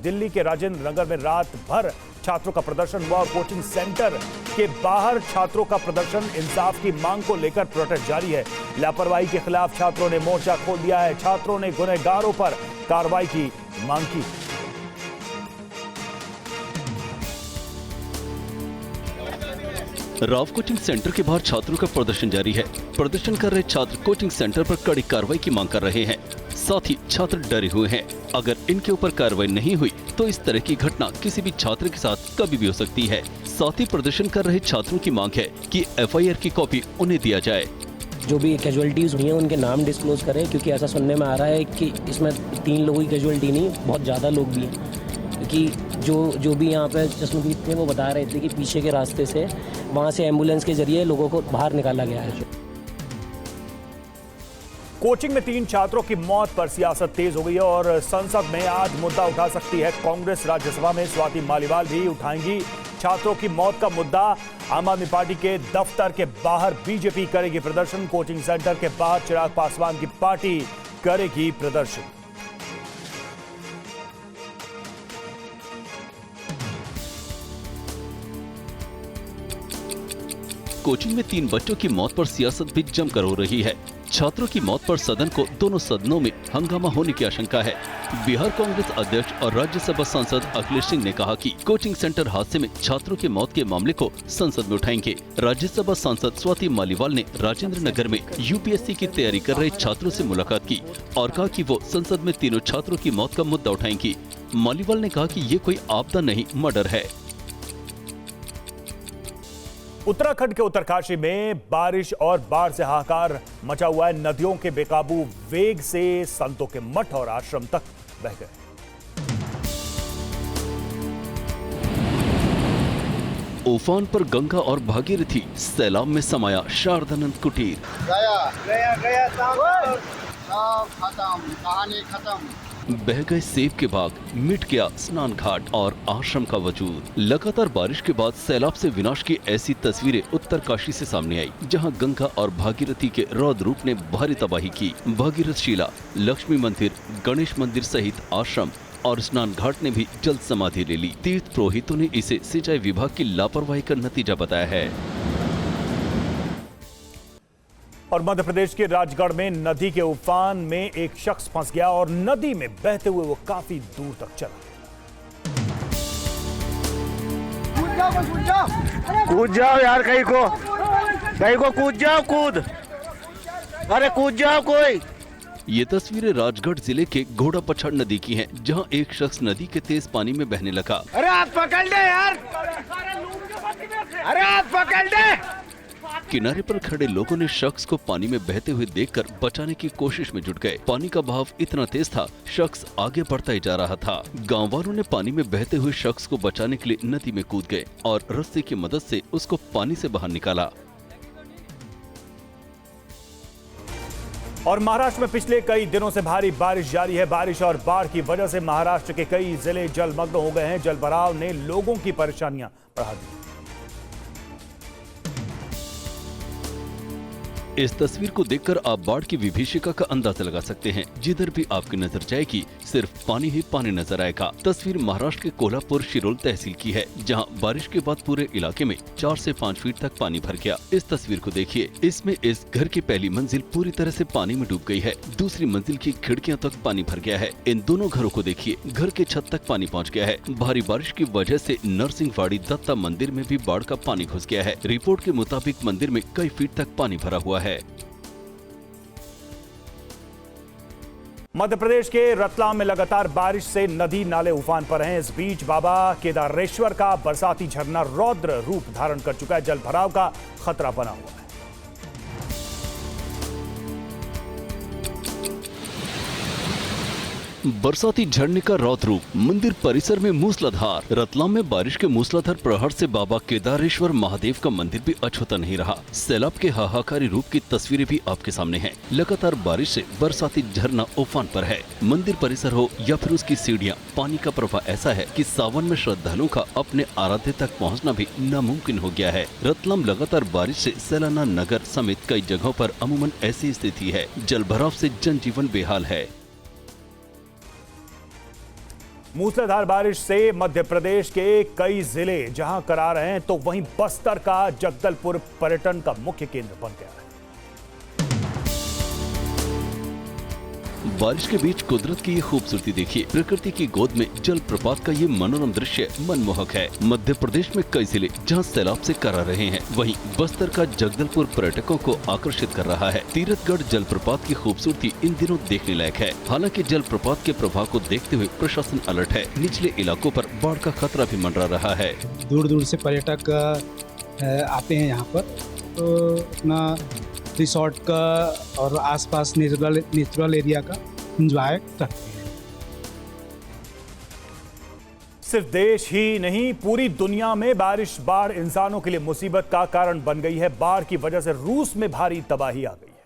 दिल्ली के राजेंद्र नगर में रात भर छात्रों का प्रदर्शन हुआ और कोचिंग सेंटर के बाहर छात्रों का प्रदर्शन। इंसाफ की मांग को लेकर प्रोटेस्ट जारी है। लापरवाही के खिलाफ छात्रों ने मोर्चा खोल दिया है। छात्रों ने गुनहगारों पर कार्रवाई की मांग की। राव कोचिंग सेंटर के बाहर छात्रों का प्रदर्शन जारी है। प्रदर्शन कर रहे छात्र कोचिंग सेंटर पर कड़ी कार्रवाई की मांग कर रहे हैं। साथ ही छात्र डरे हुए हैं, अगर इनके ऊपर कार्रवाई नहीं हुई तो इस तरह की घटना किसी भी छात्र के साथ कभी भी हो सकती है। साथ ही प्रदर्शन कर रहे छात्रों की मांग है कि FIR की कॉपी उन्हें दिया जाए। जो भी कैजुअलिटीज हुई हैं उनके नाम डिस्क्लोज करें, क्योंकि ऐसा सुनने में आ रहा है कि इसमें 3 लोगों की कैजुअलिटी नहीं, बहुत ज़्यादा लोग भी हैं। क्योंकि जो भी यहाँ पे चश्मदीद थे वो बता रहे थे कि पीछे के रास्ते से वहाँ से एम्बुलेंस के जरिए लोगों को बाहर निकाला गया है। कोचिंग में 3 छात्रों की मौत पर सियासत तेज हो गई है और संसद में आज मुद्दा उठा सकती है कांग्रेस। राज्यसभा में स्वाति मालीवाल भी उठाएंगी छात्रों की मौत का मुद्दा। आम आदमी पार्टी के दफ्तर के बाहर बीजेपी करेगी प्रदर्शन। कोचिंग सेंटर के बाहर चिराग पासवान की पार्टी करेगी प्रदर्शन। कोचिंग में 3 बच्चों की मौत पर सियासत भी जमकर हो रही है। छात्रों की मौत पर सदन को दोनों सदनों में हंगामा होने की आशंका है। बिहार कांग्रेस अध्यक्ष और राज्यसभा सांसद अखिलेश सिंह ने कहा कि कोचिंग सेंटर हादसे में छात्रों की मौत के मामले को संसद में उठाएंगे। राज्यसभा सांसद स्वाति मालीवाल ने राजेंद्र नगर में UPSC की तैयारी कर रहे छात्रों से मुलाकात की और कहा कि वो संसद में तीनों छात्रों की मौत का मुद्दा उठाएंगी। मालीवाल ने कहा कि ये कोई आपदा नहीं, मर्डर है। उत्तराखंड के उत्तरकाशी में बारिश और बाढ़ से हाहाकार मचा हुआ है। नदियों के बेकाबू वेग से संतों के मठ और आश्रम तक बह गए। उफान पर गंगा और भागीरथी, सैलाब में समाया शारदानंद कुटीर। गया सब खत्म, कहानी खत्म। बह गए सेब के बाग, मिट गया स्नान घाट और आश्रम का वजूद। लगातार बारिश के बाद सैलाब से विनाश की ऐसी तस्वीरें उत्तरकाशी से सामने आई, जहां गंगा और भागीरथी के रौद्र रूप ने भारी तबाही की। भागीरथ शिला, लक्ष्मी मंदिर, गणेश मंदिर सहित आश्रम और स्नान घाट ने भी जल समाधि ले ली। तीर्थ पुरोहितों ने इसे सिंचाई विभाग की लापरवाही का नतीजा बताया है। और मध्य प्रदेश के राजगढ़ में नदी के उफान में एक शख्स फंस गया और नदी में बहते हुए वो काफी दूर तक चला। कूद जाओ यार, कहीं को कूद जाओ, अरे कूद जाओ कोई। ये तस्वीरें राजगढ़ जिले के घोड़ा पछाड़ नदी की हैं, जहां एक शख्स नदी के तेज पानी में बहने लगा। अरे आप पकड़ ले यार, अरे आप पकड़ ले। किनारे पर खड़े लोगों ने शख्स को पानी में बहते हुए देखकर बचाने की कोशिश में जुट गए। पानी का बहाव इतना तेज था, शख्स आगे बढ़ता ही जा रहा था। गांव वालों ने पानी में बहते हुए शख्स को बचाने के लिए नदी में कूद गए और रस्सी की मदद से उसको पानी से बाहर निकाला। और महाराष्ट्र में पिछले कई दिनों से भारी बारिश जारी है। बारिश और बाढ़ की वजह से महाराष्ट्र के कई जिले जलमग्न हो गए हैं। जलभराव ने लोगों की परेशानियां बढ़ा दी। इस तस्वीर को देखकर आप बाढ़ की विभीषिका का अंदाजा लगा सकते हैं। जिधर भी आपकी नजर जाएगी सिर्फ पानी ही पानी नजर आएगा। तस्वीर महाराष्ट्र के कोल्हापुर शिरोल तहसील की है, जहां बारिश के बाद पूरे इलाके में 4 से 5 फीट तक पानी भर गया। इस तस्वीर को देखिए, इसमें इस घर की पहली मंजिल पूरी तरह से पानी में डूब गई है। दूसरी मंजिल की खिड़कियां तक पानी भर गया है। इन दोनों घरों को देखिए, घर के छत तक पानी पहुँच गया है। भारी बारिश की वजह से नरसिंहवाड़ी दत्ता मंदिर में भी बाढ़ का पानी घुस गया है। रिपोर्ट के मुताबिक मंदिर में कई फीट तक पानी भरा हुआ है। मध्य प्रदेश के रतलाम में लगातार बारिश से नदी नाले उफान पर हैं। इस बीच बाबा केदारेश्वर का बरसाती झरना रौद्र रूप धारण कर चुका है। जलभराव का खतरा बना हुआ है। बरसाती झरने का रौद्र रूप, मंदिर परिसर में मूसलाधार। रतलाम में बारिश के मूसलाधार प्रहार से बाबा केदारेश्वर महादेव का मंदिर भी अछूता नहीं रहा। सैलाब के हाहाकारी रूप की तस्वीरें भी आपके सामने हैं। लगातार बारिश से बरसाती झरना उफान पर है। मंदिर परिसर हो या फिर उसकी सीढ़ियां, पानी का प्रवाह ऐसा है कि सावन में श्रद्धालुओं का अपने आराध्य तक पहुँचना भी नामुमकिन हो गया है। रतलाम लगातार बारिश से सैलाना नगर समेत कई जगहों पर अमूमन ऐसी स्थिति है। जलभराव से जनजीवन बेहाल है। मूसलाधार बारिश से मध्य प्रदेश के कई जिले जहां करार हैं, तो वहीं बस्तर का जगदलपुर पर्यटन का मुख्य केंद्र बन गया है। बारिश के बीच कुदरत की ये खूबसूरती देखिए। प्रकृति की गोद में जलप्रपात का ये मनोरम दृश्य मनमोहक है। मध्य प्रदेश में कई जिले जहां सैलाब से करा रहे हैं, वहीं बस्तर का जगदलपुर पर्यटकों को आकर्षित कर रहा है। तीरथगढ़ जलप्रपात की खूबसूरती इन दिनों देखने लायक है। हालांकि जलप्रपात के प्रभाव को देखते हुए प्रशासन अलर्ट है। निचले इलाकों पर बाढ़ का खतरा भी मंडरा रहा है। दूर दूर से पर्यटक आते हैं यहाँ पर, तो अपना रिसोर्ट का और आसपास नेचुरल एरिया का एंजॉय करते हैं। सिर्फ देश ही नहीं, पूरी दुनिया में बारिश बाढ़ इंसानों के लिए मुसीबत का कारण बन गई है। बाढ़ की वजह से रूस में भारी तबाही आ गई है।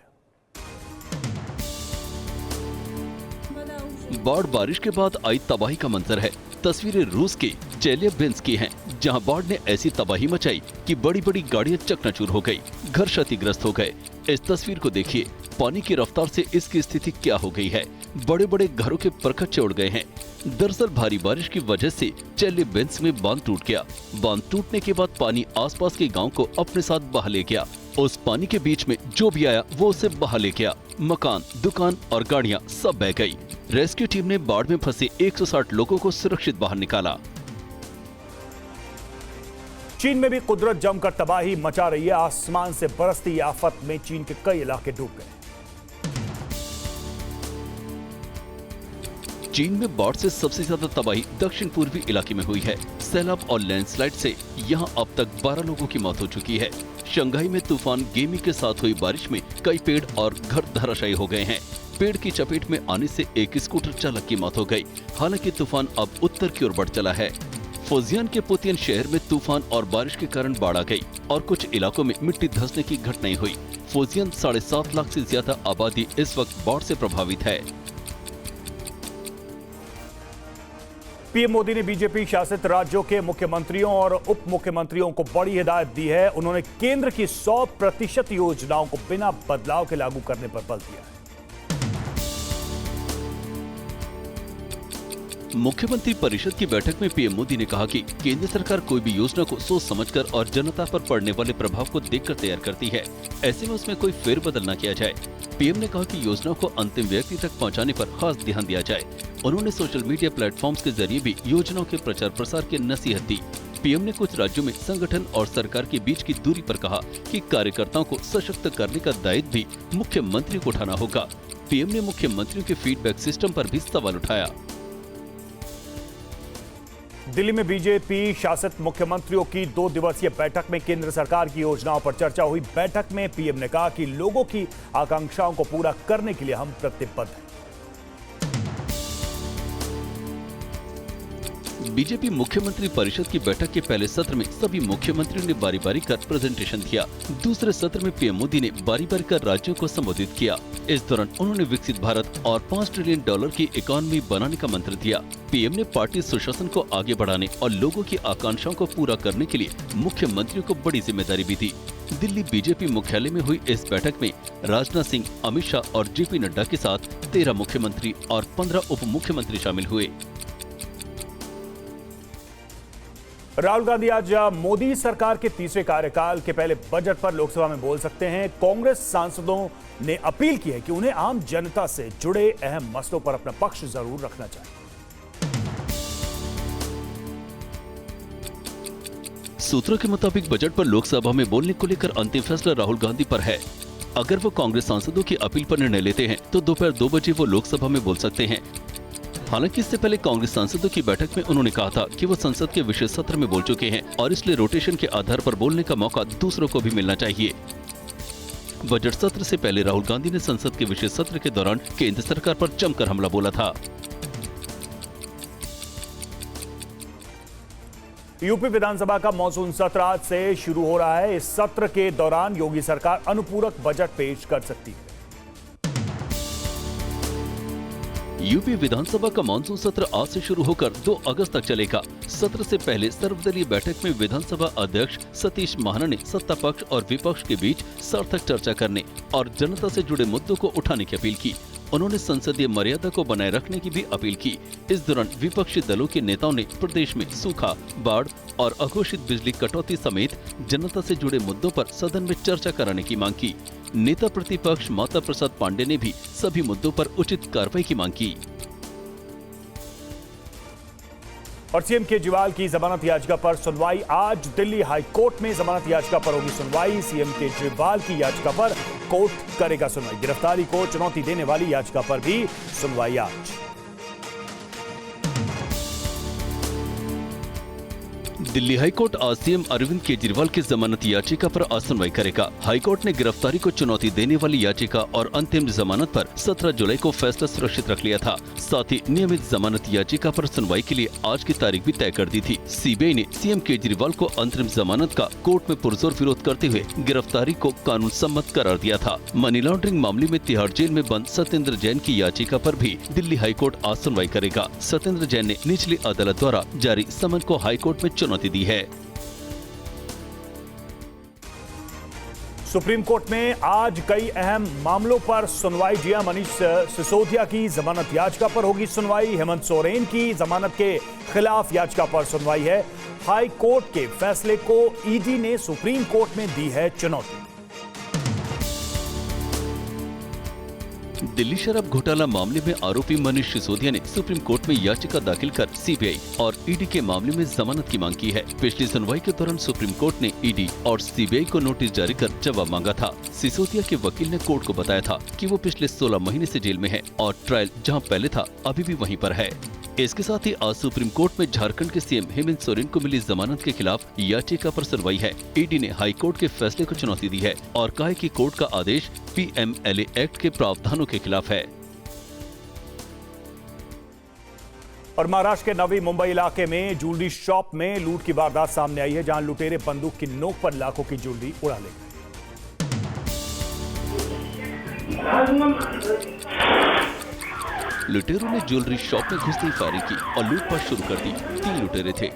बाढ़ बारिश के बाद आई तबाही का मंजर है। तस्वीरें रूस के चेल्याबिंस्क की हैं, जहां बाढ़ ने ऐसी तबाही मचाई कि बड़ी बड़ी गाड़ियां चकनाचूर हो गई, घर क्षतिग्रस्त हो गए। इस तस्वीर को देखिए, पानी की रफ्तार से इसकी स्थिति क्या हो गई है। बड़े बड़े घरों के परखच्चे उड़ गए हैं। दरअसल भारी बारिश की वजह से चेल्याबिंस्क में बांध टूट गया। बांध टूटने के बाद पानी आसपास के गांव को अपने साथ बहा ले गया। उस पानी के बीच में जो भी आया वो उसे बहा ले गया। मकान, दुकान और गाड़ियां सब बह गई। रेस्क्यू टीम ने बाढ़ में फंसे 160 लोगों को सुरक्षित बाहर निकाला। चीन में भी कुदरत जमकर तबाही मचा रही है। आसमान से बरसती आफत में चीन के कई इलाके डूब गए। चीन में बाढ़ से सबसे ज्यादा तबाही दक्षिण पूर्वी इलाके में हुई है। सैलाब और लैंडस्लाइड से यहां अब तक 12 लोगों की मौत हो चुकी है। शंघाई में तूफान गेमी के साथ हुई बारिश में कई पेड़ और घर धराशायी हो गए हैं। पेड़ की चपेट में आने से एक स्कूटर चालक की मौत हो गई। हालांकि तूफान अब उत्तर की ओर बढ़ चला है। फुजियान के पुतियन शहर में तूफान और बारिश के कारण बाढ़ आ गई और कुछ इलाकों में मिट्टी धंसने की घटनाएं हुई। फुजियान 7.5 लाख से ज्यादा आबादी इस वक्त बाढ़ से प्रभावित है। पीएम मोदी ने बीजेपी शासित राज्यों के मुख्यमंत्रियों और उप मुख्यमंत्रियों को बड़ी हिदायत दी है। उन्होंने केंद्र की 100% योजनाओं को बिना बदलाव के लागू करने पर बल दिया है। मुख्यमंत्री परिषद की बैठक में पीएम मोदी ने कहा कि केंद्र सरकार कोई भी योजना को सोच समझकर और जनता पर पड़ने वाले प्रभाव को देखकर तैयार करती है। ऐसे में उसमें कोई फेरबदल न किया जाए। पीएम ने कहा कि योजना को अंतिम व्यक्ति तक पहुंचाने पर खास ध्यान दिया जाए। उन्होंने सोशल मीडिया प्लेटफॉर्म्स के जरिए भी योजनाओं के प्रचार प्रसार की नसीहत दी। पीएम ने कुछ राज्यों में संगठन और सरकार के बीच की दूरी पर कहा कि कार्यकर्ताओं को सशक्त करने का दायित्व भी मुख्यमंत्री को उठाना होगा। पीएम ने मुख्यमंत्रियों के फीडबैक सिस्टम पर भी सवाल उठाया। दिल्ली में बीजेपी शासित मुख्यमंत्रियों की 2 दिवसीय बैठक में केंद्र सरकार की योजनाओं पर चर्चा हुई। बैठक में पीएम ने कहा कि लोगों की आकांक्षाओं को पूरा करने के लिए हम प्रतिबद्ध हैं। बीजेपी मुख्यमंत्री परिषद की बैठक के पहले सत्र में सभी मुख्यमंत्रियों ने बारी बारी कर प्रेजेंटेशन दिया। दूसरे सत्र में पीएम मोदी ने बारी बारी कर राज्यों को संबोधित किया। इस दौरान उन्होंने विकसित भारत और $5 ट्रिलियन की इकोनॉमी बनाने का मंत्र दिया। पीएम ने पार्टी सुशासन को आगे बढ़ाने और लोगों की आकांक्षाओं को पूरा करने के लिए मुख्यमंत्रियों को बड़ी जिम्मेदारी भी दी। दिल्ली बीजेपी मुख्यालय में हुई इस बैठक में राजनाथ सिंह, अमित शाह और जेपी नड्डा के साथ 13 मुख्यमंत्री और 15 उप मुख्यमंत्री शामिल हुए। राहुल गांधी आज मोदी सरकार के तीसरे कार्यकाल के पहले बजट पर लोकसभा में बोल सकते हैं। कांग्रेस सांसदों ने अपील की है कि उन्हें आम जनता से जुड़े अहम मसलों पर अपना पक्ष जरूर रखना चाहिए। सूत्रों के मुताबिक बजट पर लोकसभा में बोलने को लेकर अंतिम फैसला राहुल गांधी पर है। अगर वो कांग्रेस सांसदों की अपील पर निर्णय लेते हैं तो दोपहर 2 बजे वो लोकसभा में बोल सकते हैं। हालांकि इससे पहले कांग्रेस सांसदों की बैठक में उन्होंने कहा था कि वो संसद के विशेष सत्र में बोल चुके हैं और इसलिए रोटेशन के आधार पर बोलने का मौका दूसरों को भी मिलना चाहिए। बजट सत्र से पहले राहुल गांधी ने संसद के विशेष सत्र के दौरान केंद्र सरकार पर जमकर हमला बोला था। यूपी विधानसभा का मॉनसून सत्र आज से शुरू हो रहा है। इस सत्र के दौरान योगी सरकार अनुपूरक बजट पेश कर सकती है। यूपी विधानसभा का मानसून सत्र आज से शुरू होकर 2 अगस्त तक चलेगा। सत्र से पहले सर्वदलीय बैठक में विधानसभा अध्यक्ष सतीश महाना ने सत्ता पक्ष और विपक्ष के बीच सार्थक चर्चा करने और जनता से जुड़े मुद्दों को उठाने की अपील की। उन्होंने संसदीय मर्यादा को बनाए रखने की भी अपील की। इस दौरान विपक्षी दलों के नेताओं ने प्रदेश में सूखा, बाढ़ और अघोषित बिजली कटौती समेत जनता से जुड़े मुद्दों पर सदन में चर्चा कराने की मांग की। नेता प्रतिपक्ष माता प्रसाद पांडे ने भी सभी मुद्दों पर उचित कार्रवाई की मांग की। और सीएम केजरीवाल की जमानत याचिका पर सुनवाई। आज दिल्ली हाई कोर्ट में जमानत याचिका पर होगी सुनवाई। सीएम केजरीवाल की याचिका पर कोर्ट करेगा सुनवाई। गिरफ्तारी को चुनौती देने वाली याचिका पर भी सुनवाई आज। दिल्ली हाईकोर्ट आज सीएम अरविंद केजरीवाल की जमानत याचिका पर आज सुनवाई करेगा। हाईकोर्ट ने गिरफ्तारी को चुनौती देने वाली याचिका और अंतिम जमानत पर 17 जुलाई को फैसला सुरक्षित रख लिया था। साथ ही नियमित जमानत याचिका पर सुनवाई के लिए आज की तारीख भी तय कर दी थी। सीबीआई ने सीएम केजरीवाल को अंतरिम जमानत का कोर्ट में पुरजोर विरोध करते हुए गिरफ्तारी को कानून सम्मत करार दिया था। मनी लॉन्ड्रिंग मामले में तिहाड़ जेल में बंद सत्येंद्र जैन की याचिका पर भी दिल्ली हाईकोर्ट आज सुनवाई करेगा। सत्येंद्र जैन ने निचली अदालत द्वारा जारी समन को हाईकोर्ट में चुनौती दी है। सुप्रीम कोर्ट में आज कई अहम मामलों पर सुनवाई। जिया मनीष सिसोदिया की जमानत याचिका पर होगी सुनवाई। हेमंत सोरेन की जमानत के खिलाफ याचिका पर सुनवाई है। हाई कोर्ट के फैसले को ईडी ने सुप्रीम कोर्ट में दी है चुनौती। दिल्ली शराब घोटाला मामले में आरोपी मनीष सिसोदिया ने सुप्रीम कोर्ट में याचिका दाखिल कर सीबीआई और ईडी के मामले में जमानत की मांग की है। पिछली सुनवाई के दौरान सुप्रीम कोर्ट ने ईडी और सीबीआई को नोटिस जारी कर जवाब मांगा था। सिसोदिया के वकील ने कोर्ट को बताया था कि वो पिछले 16 महीने से जेल में है और ट्रायल जहां पहले था अभी भी वहीं पर है। इसके साथ ही आज सुप्रीम कोर्ट में झारखंड के सीएम हेमंत सोरेन को मिली जमानत के खिलाफ याचिका पर सुनवाई है। ईडी ने हाई कोर्ट के फैसले को चुनौती दी है और कहा है कि कोर्ट का आदेश पीएमएलए एक्ट के प्रावधानों के खिलाफ है। और महाराष्ट्र के नवी मुंबई इलाके में ज्वेलरी शॉप में लूट की वारदात सामने आई है, जहां लुटेरे बंदूक की नोक पर लाखों की ज्वेलरी उड़ा ले गए। लुटेरों ने ज्वेलरी शॉप में घुसते ही फायरिंग की और लूटपाट शुरू कर दी। 3 लुटेरे थे,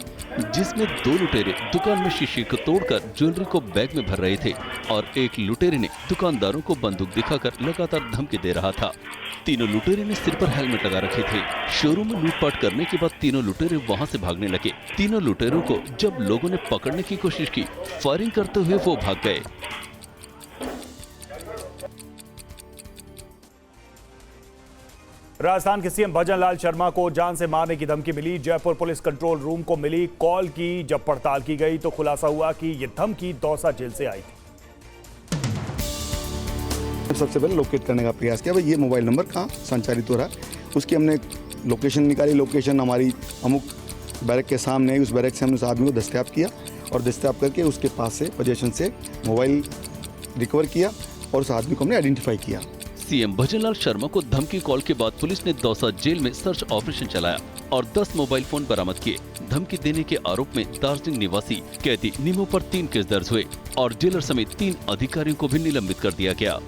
जिसमें 2 लुटेरे दुकान में शीशे को तोड़कर ज्वेलरी को बैग में भर रहे थे और एक लुटेरे ने दुकानदारों को बंदूक दिखाकर लगातार धमकी दे रहा था। तीनों लुटेरे ने सिर पर हेलमेट लगा रखे थे। शोरूम में लूटपाट करने के बाद तीनों लुटेरे वहां से भागने लगे। तीनों लुटेरों को जब लोगों ने पकड़ने की कोशिश की, फायरिंग करते हुए वो भाग गए। राजस्थान के सीएम भजनलाल शर्मा को जान से मारने की धमकी मिली। जयपुर पुलिस कंट्रोल रूम को मिली कॉल की जब पड़ताल की गई तो खुलासा हुआ कि यह धमकी दौसा जेल से आई थी। सबसे पहले लोकेट करने का प्रयास किया, भाई ये मोबाइल नंबर कहाँ संचालित हो रहा है। उसकी हमने लोकेशन निकाली। लोकेशन हमारी अमुक बैरक के सामने, उस बैरक से हमने उस आदमी को दस्तयाब किया और दस्तयाब करके उसके पास से पोजीशन से मोबाइल रिकवर किया और उस आदमी को हमने आइडेंटिफाई किया। सीएम भजनलाल शर्मा को धमकी कॉल के बाद पुलिस ने दौसा जेल में सर्च ऑपरेशन चलाया और 10 मोबाइल फोन बरामद किए। धमकी देने के आरोप में दार्जिलिंग निवासी कैदी नीमू पर 3 केस दर्ज हुए और जेलर समेत 3 अधिकारियों को भी निलंबित कर दिया गया।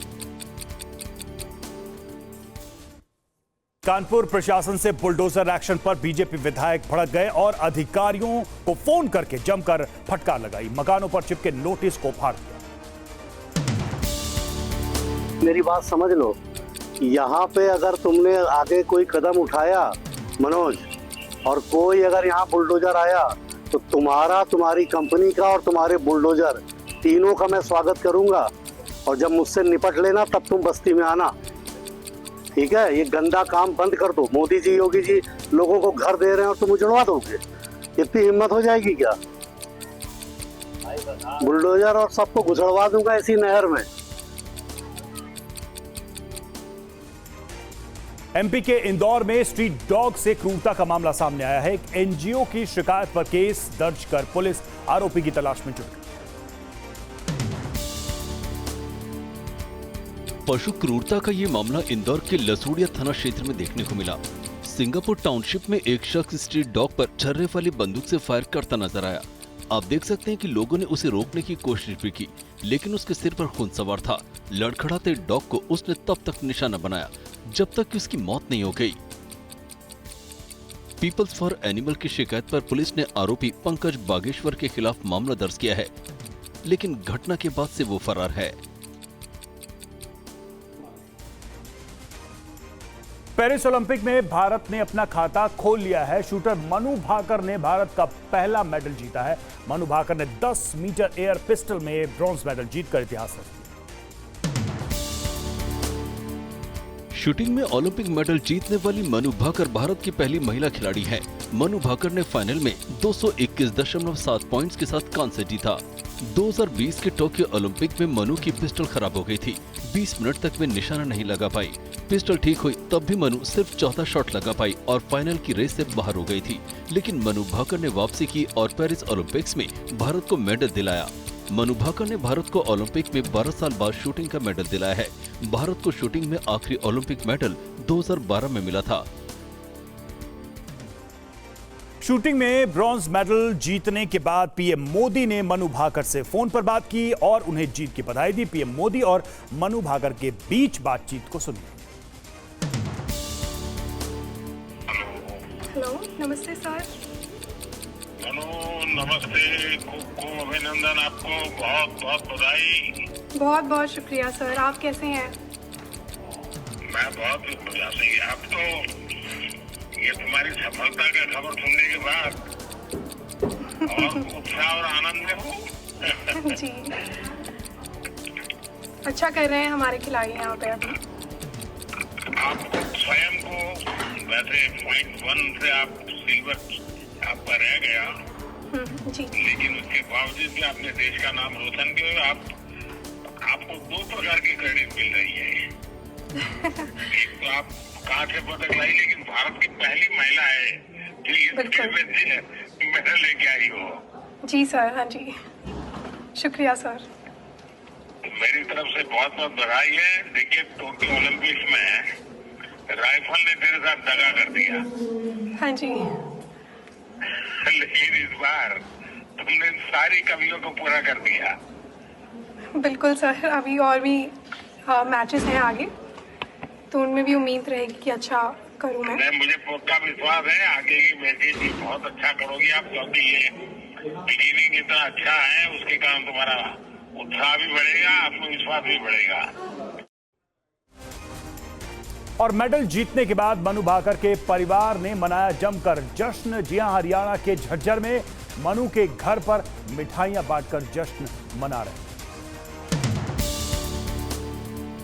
कानपुर प्रशासन से बुलडोजर एक्शन पर बीजेपी विधायक भड़क गए और अधिकारियों को फोन करके जमकर फटकार लगाई। मकानों पर चिपके नोटिस को फाड़ दिया। मेरी बात समझ लो, यहाँ पे अगर तुमने आगे कोई कदम उठाया मनोज, और कोई अगर यहाँ बुलडोजर आया तो तुम्हारी कंपनी का और तुम्हारे बुलडोजर तीनों का मैं स्वागत करूंगा। और जब मुझसे निपट लेना तब तुम बस्ती में आना, ठीक है। ये गंदा काम बंद कर दो। मोदी जी, योगी जी लोगों को घर दे रहे हैं और तुम उजड़वा दोगे, इतनी हिम्मत हो जाएगी क्या? बुलडोजर और सबको घुसड़वा दूंगा इसी नहर में। एमपी के इंदौर में स्ट्रीट डॉग से क्रूरता का मामला सामने आया है। एक एनजीओ की शिकायत पर केस दर्ज कर पुलिस आरोपी की तलाश में जुट गई। पशु क्रूरता का ये मामला इंदौर के लसूड़िया थाना क्षेत्र में देखने को मिला। सिंगापुर टाउनशिप में एक शख्स स्ट्रीट डॉग पर छर्रे वाली बंदूक से फायर करता नजर आया। आप देख सकते हैं कि लोगों ने उसे रोकने की कोशिश भी की, लेकिन उसके सिर पर खून सवार था। लड़खड़ाते डॉग को उसने तब तक निशाना बनाया जब तक कि उसकी मौत नहीं हो गई। पीपल्स फॉर एनिमल की शिकायत पर पुलिस ने आरोपी पंकज बागेश्वर के खिलाफ मामला दर्ज किया है, लेकिन घटना के बाद से वो फरार है। पेरिस ओलंपिक में भारत ने अपना खाता खोल लिया है। शूटर मनु भाकर ने भारत का पहला मेडल जीता है। मनु भाकर ने 10 मीटर एयर पिस्टल में ब्रॉन्ज मेडल जीतकर इतिहास रच दिया। शूटिंग में ओलंपिक मेडल जीतने वाली मनु भाकर भारत की पहली महिला खिलाड़ी है। मनु भाकर ने फाइनल में 221.7 पॉइंट्स के साथ कांस्य जीता। 2020 के टोक्यो ओलंपिक में मनु की पिस्टल खराब हो गई थी। 20 मिनट तक वे निशाना नहीं लगा पाई। पिस्टल ठीक हुई तब भी मनु सिर्फ चौथा शॉट लगा पाई और फाइनल की रेस से बाहर हो गई थी। लेकिन मनु भाकर ने वापसी की और पेरिस ओलंपिक्स में भारत को मेडल दिलाया। मनु भाकर ने भारत को ओलंपिक में 12 साल बाद शूटिंग का मेडल दिलाया है। भारत को शूटिंग में आखिरी ओलंपिक मेडल 2012 में मिला था। शूटिंग में ब्रॉन्ज मेडल जीतने के बाद पीएम मोदी ने मनु भाकर से फोन पर बात की और उन्हें जीत की बधाई दी। पीएम मोदी और मनु भाकर के बीच बातचीत को सुनिए। हेलो, नमस्ते सर। हेलो, नमस्ते। खूब अभिनंदन, आपको बहुत बहुत बधाई। बहुत बहुत शुक्रिया सर। आप कैसे हैं? मैं बहुत बढ़िया से। आप तो ये तुम्हारी सफलता का खबर सुनने के बाद और उत्साह और आनंद में हूँ। जी, अच्छा कर रहे हैं हमारे खिलाड़ी यहाँ पे अभी। आप स्वयं को वैसे पॉइंट 1 से आप सिल्वर आपका रह गया, जी, लेकिन उसके बावजूद भी आपने देश का नाम रोशन किया। आपको 2 प्रकार की क्रेडिट मिल रही है। एक तो आप कांस्य पदक लाई, लेकिन भारत की पहली महिला है जो इस खेल में मेडल लेके आई हो। जी सर। हाँ जी, शुक्रिया सर। मेरी तरफ से बहुत बहुत बधाई है। देखिए, टोक्यो ओलंपिक्स में राइफल ने तेरे साथ दगा कर दिया। हाँ जी, लेकिन इस बार तुमने सारी कमियों को पूरा कर दिया। बिल्कुल सर। अभी और भी मैचेस हैं आगे, तो उनमें भी उम्मीद रहेगी कि अच्छा करूं मैं। मुझे पक्का विश्वास है आगे की मैचेस भी बहुत अच्छा करोगी आप, क्योंकि ये बिगिनिंग इतना अच्छा है, उसके कारण तुम्हारा उत्साह भी बढ़ेगा, आत्मविश्वास भी बढ़ेगा। और मेडल जीतने के बाद मनु भाकर के परिवार ने मनाया जमकर जश्न। जी हां, हरियाणा के झज्जर में मनु के घर पर मिठाइयां बांटकर जश्न मना रहे हैं।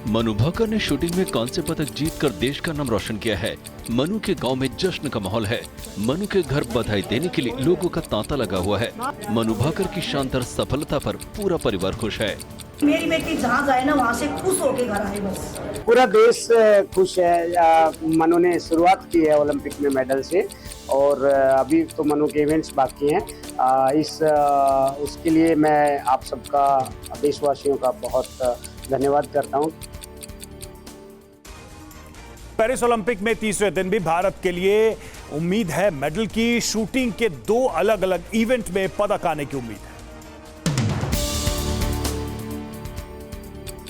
मनु भाकर ने शूटिंग में कांस्य पदक जीतकर देश का नाम रोशन किया है। मनु के गांव में जश्न का माहौल है। मनु के घर बधाई देने के लिए लोगों का तांता लगा हुआ है। मनु भाकर की शानदार सफलता पर पूरा परिवार खुश है। मेरी बेटी जहाँ जाए ना वहाँ से खुश होके घर आए। बस पूरा देश खुश है। मनु ने शुरुआत की है ओलंपिक में मेडल से, और अभी तो मनु के इवेंट्स बाकी हैं। उसके लिए मैं आप सबका, देशवासियों का बहुत धन्यवाद करता हूँ। पेरिस ओलंपिक में तीसरे दिन भी भारत के लिए उम्मीद है मेडल की। शूटिंग के 2 अलग अलग इवेंट में पदक आने की उम्मीद है।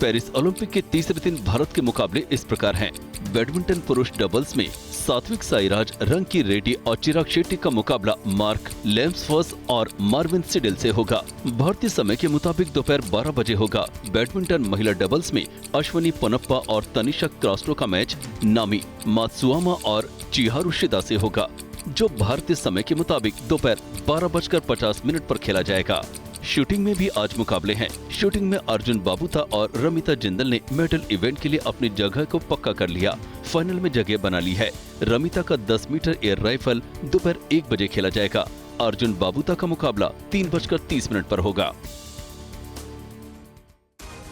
पेरिस ओलंपिक के तीसरे दिन भारत के मुकाबले इस प्रकार हैं। बैडमिंटन पुरुष डबल्स में सात्विक साईराज, रंकी रेड्डी और चिराग शेट्टी का मुकाबला मार्क लेम्सफर्स और मार्विन सिडेल से होगा। भारतीय समय के मुताबिक दोपहर 12 बजे होगा। बैडमिंटन महिला डबल्स में अश्विनी पोनप्पा और तनिषा क्रास्टो का मैच नामी मात्सुआमा और चिहारू शिदा से होगा, जो भारतीय समय के मुताबिक दोपहर 12:50 पर खेला जाएगा। शूटिंग में भी आज मुकाबले हैं। शूटिंग में अर्जुन बाबूता और रमिता जिंदल ने मेडल इवेंट के लिए अपनी जगह को पक्का कर लिया। फाइनल में जगह बना ली है। रमिता का 10 मीटर एयर राइफल दोपहर 1 बजे खेला जाएगा। अर्जुन बाबूता का मुकाबला 3:30 पर होगा।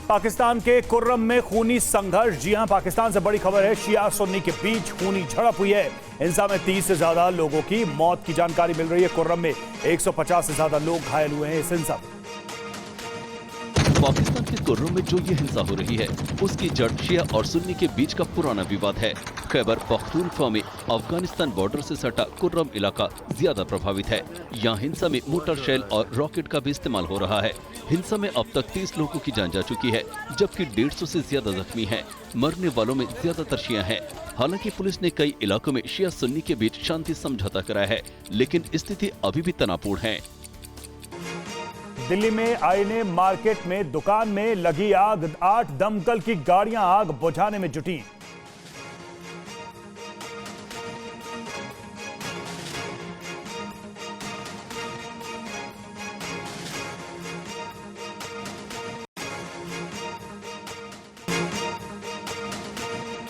पाकिस्तान के कुर्रम में खूनी संघर्ष। जी हां, पाकिस्तान से बड़ी खबर है। शिया सुन्नी के बीच खूनी झड़प हुई है। हिंसा में 30 से ज्यादा लोगों की मौत की जानकारी मिल रही है। कुर्रम में 150 से ज्यादा लोग घायल हुए हैं इस हिंसा में। पाकिस्तान के कुर्रम में जो ये हिंसा हो रही है, उसकी जड़ शिया और सुन्नी के बीच का पुराना विवाद है। खैबर पख्तूनख्वा में अफगानिस्तान बॉर्डर से सटा कुर्रम इलाका ज्यादा प्रभावित है। यहाँ हिंसा में मोटर शेल और रॉकेट का भी इस्तेमाल हो रहा है। हिंसा में अब तक 30 लोगों की जान जा चुकी है, जबकि 150 से ज्यादा जख्मी हैं। मरने वालों में ज्यादातर शिया हैं। हालांकि पुलिस ने कई इलाकों में शिया सुन्नी के बीच शांति समझौता कराया है, लेकिन स्थिति अभी भी तनावपूर्ण है। दिल्ली में आईने मार्केट में दुकान में लगी आग। 8 दमकल की गाड़ियां आग बुझाने में जुटी।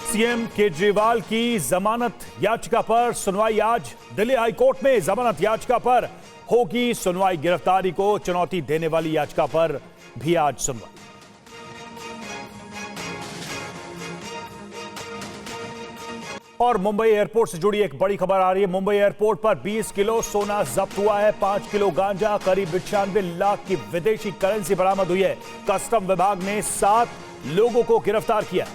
सीएम केजरीवाल की जमानत याचिका पर सुनवाई आज। दिल्ली हाईकोर्ट में जमानत याचिका पर होगी सुनवाई। गिरफ्तारी को चुनौती देने वाली याचिका पर भी आज सुनवाई। और मुंबई एयरपोर्ट से जुड़ी एक बड़ी खबर आ रही है। मुंबई एयरपोर्ट पर 20 किलो सोना जब्त हुआ है, 5 किलो गांजा, करीब 95 लाख की विदेशी करेंसी बरामद हुई है। कस्टम विभाग ने 7 लोगों को गिरफ्तार किया।